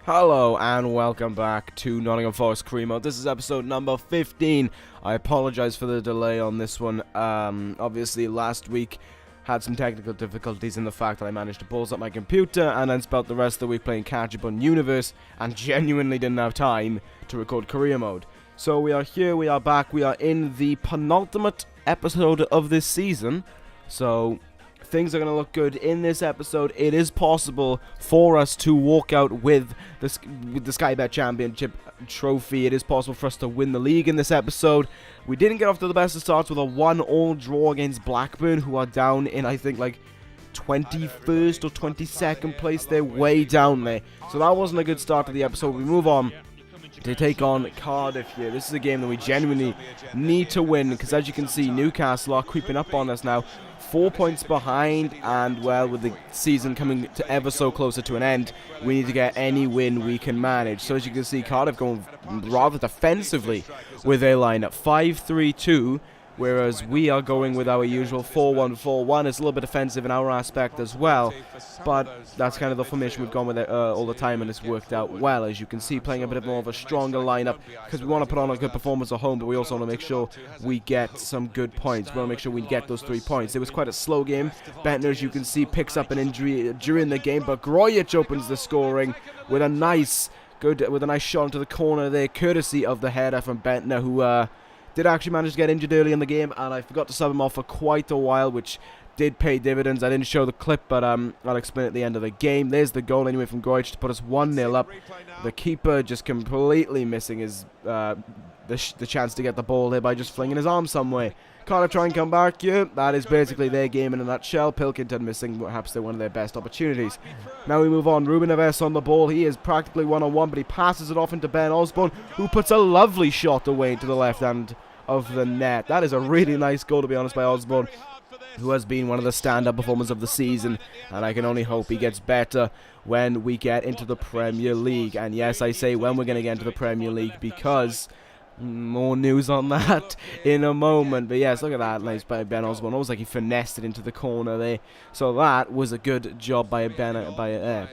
Hello and welcome back to Nottingham Forest Career Mode. This is episode number 15. I apologize for the delay on this one. Obviously last week had some technical difficulties in the fact that I managed to pause up my computer and then spent the rest of the week playing catch up on Universe and genuinely didn't have time to record Career Mode. So we are here, we are back, we are in the penultimate episode of this season. So things are going to look good in this episode. It is possible for us to walk out with the SkyBet Championship trophy. It is possible for us to win the league in this episode. We didn't get off to the best of starts with a 1-1 draw against Blackburn, who are down in, I think, like 21st or 22nd place. They're way down there. So that wasn't a good start to the episode. We move on to take on Cardiff here. This is a game that we genuinely need to win because, as you can see, Newcastle are creeping up on us now. 4 points behind, and well, with the season coming to ever so closer to an end, we need to get any win we can manage. So as you can see, Cardiff going rather defensively with their lineup 5-3-2, whereas we are going with our usual 4-1-4-1. It's a little bit defensive in our aspect as well, but that's kind of the formation we've gone with all the time, and it's worked out well. As you can see, playing a bit more of a stronger lineup because we want to put on a good performance at home, but we also want to make sure we get some good points. We want to make sure we get those 3 points. It was quite a slow game. Bentner, as you can see, picks up an injury during the game, but Grojic opens the scoring with a nice shot into the corner there, courtesy of the header from Bentner, who did actually manage to get injured early in the game, and I forgot to sub him off for quite a while, which did pay dividends. I didn't show the clip, but I'll explain at the end of the game. There's the goal anyway from Grojic to put us 1-0 up. The keeper just completely missing his the chance to get the ball there by just flinging his arm somewhere. Cardiff try and come back here. That is basically their game in a nutshell. Pilkington missing perhaps one of their best opportunities. Now we move on. Ruben Neves on the ball. He is practically one-on-one, but he passes it off into Ben Osborne, who puts a lovely shot away to the left hand of the net. That is a really nice goal, to be honest, by Osborne, who has been one of the stand-up performers of the season, and I can only hope he gets better when we get into the Premier League. And yes, I say when we're going to get into the Premier League, because more news on that in a moment. But yes, look at that, nice by Ben Osborne. Almost like he finessed it into the corner there. So that was a good job by Ben Osborne.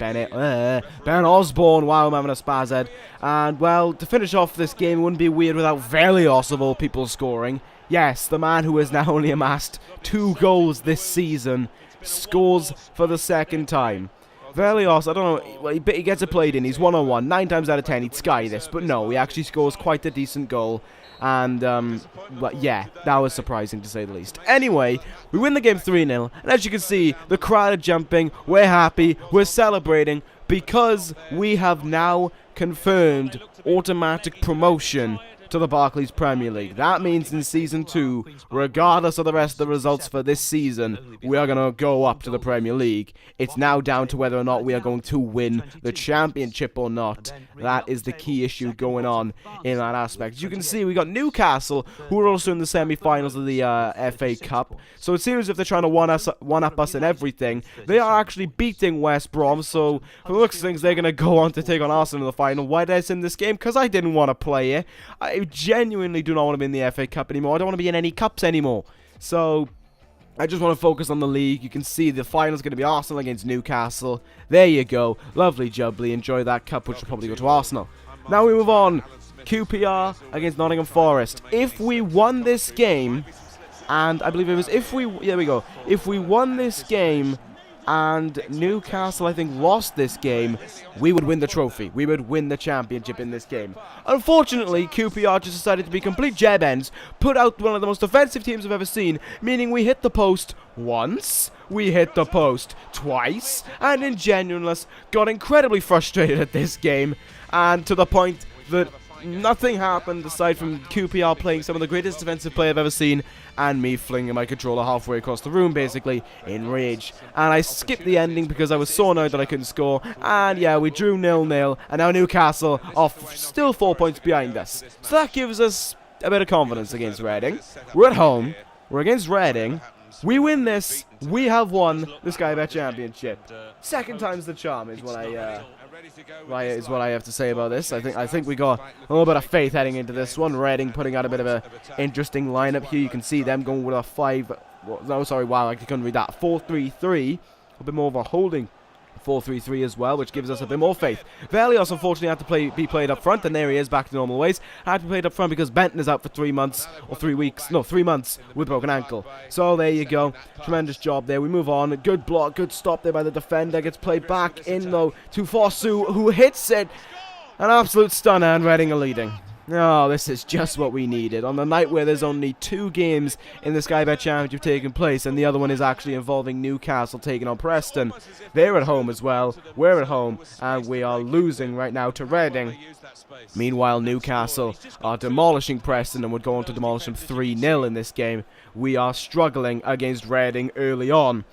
Wow, I'm having a spaz head. And well, to finish off this game, it wouldn't be weird without Velios of all people scoring. Yes, the man who has now only amassed 2 goals this season scores for the second time. Velios, I don't know, well, he gets it played in, he's 1-on-1, 9 times out of 10 he'd sky this, but no, he actually scores quite a decent goal, and, well, yeah, that was surprising to say the least. Anyway, we win the game 3-0, and as you can see, the crowd are jumping, we're happy, we're celebrating, because we have now confirmed automatic promotion to the Barclays Premier League. That means in Season 2, regardless of the rest of the results for this season, we are going to go up to the Premier League. It's now down to whether or not we are going to win the Championship or not. That is the key issue going on in that aspect. As you can see, we got Newcastle, who are also in the semi-finals of the FA Cup. So it seems as if they're trying to one-up us in everything. They are actually beating West Brom, so for the looks of things, they're going to go on to take on Arsenal in the final. Why did I send this game? Because I didn't want to play it. I genuinely do not want to be in the FA Cup anymore. I don't want to be in any cups anymore. So I just want to focus on the league. You can see the final's going to be Arsenal against Newcastle. There you go. Lovely jubbly. Enjoy that cup, which will probably go to Arsenal. Now we move on. QPR against Nottingham Forest. If we won this game, and I believe it was if we won this game and Newcastle, I think, lost this game, we would win the trophy. We would win the championship in this game. Unfortunately, QPR just decided to be complete jeb-ends, put out one of the most offensive teams I've ever seen, meaning we hit the post once, we hit the post twice, and in genuineness, got incredibly frustrated at this game, and to the point that nothing happened aside from QPR playing some of the greatest defensive play I've ever seen, and me flinging my controller halfway across the room, basically, in rage. And I skipped the ending because I was so annoyed that I couldn't score. And yeah, we drew 0-0, and now Newcastle are still 4 points behind us. So that gives us a bit of confidence against Reading. We're at home, we're against Reading. We win this, we have won the SkyBet Championship. Second time's the charm is what I have to say about this. I think we got a little bit of faith heading into this one. Reading putting out a bit of a interesting lineup here. You can see them going with a 5. Wow, I couldn't read that. 4-3-3. A bit more of a holding 4-3-3 as well, which gives us a bit more faith. Velios unfortunately had to be played up front, and there he is back to normal ways. Had to be played up front because Benton is out for 3 months, or 3 weeks, no, 3 months with broken ankle. So there you go, tremendous job there. We move on, good block, good stop there by the defender, gets played back in though to Fosu, who hits it. An absolute stunner, and Reading are leading. Oh, this is just what we needed. On the night where there's only 2 games in the SkyBet Championship taking place, and the other one is actually involving Newcastle taking on Preston. They're at home as well. We're at home, and we are losing right now to Reading. Meanwhile, Newcastle are demolishing Preston and would go on to demolish them 3-0 in this game. We are struggling against Reading early on.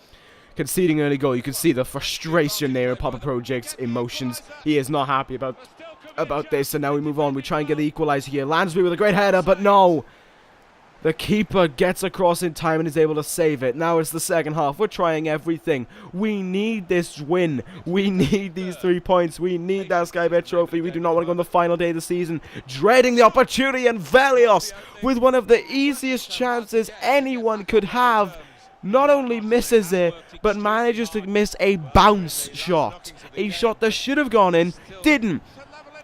Conceding early goal, you can see the frustration there in Papa ProJaked's emotions. He is not happy about this, and now we move on. We try and get the equalizer here. Lansbury with a great header, but no. The keeper gets across in time and is able to save it. Now it's the second half. We're trying everything. We need this win. We need these 3 points. We need that SkyBet trophy. We do not want to go on the final day of the season dreading the opportunity, and Velios, with one of the easiest chances anyone could have, not only misses it, but manages to miss a bounce shot. A shot that should have gone in, didn't.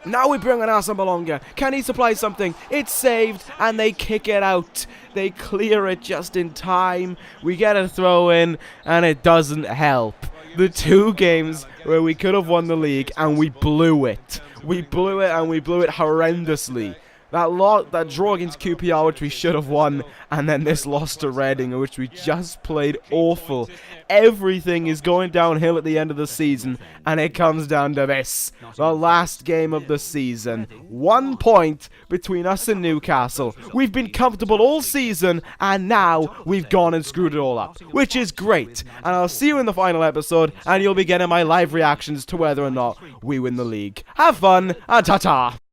Now we bring on Asamoah. Can he supply something? It's saved, and they kick it out. They clear it just in time. We get a throw in, and it doesn't help. The 2 games where we could have won the league, and we blew it. We blew it, and we blew it horrendously. That draw against QPR, which we should have won, and then this loss to Reading, in which we just played awful. Everything is going downhill at the end of the season, and it comes down to this. The last game of the season. 1 point between us and Newcastle. We've been comfortable all season, and now we've gone and screwed it all up, which is great. And I'll see you in the final episode, and you'll be getting my live reactions to whether or not we win the league. Have fun, and ta-ta!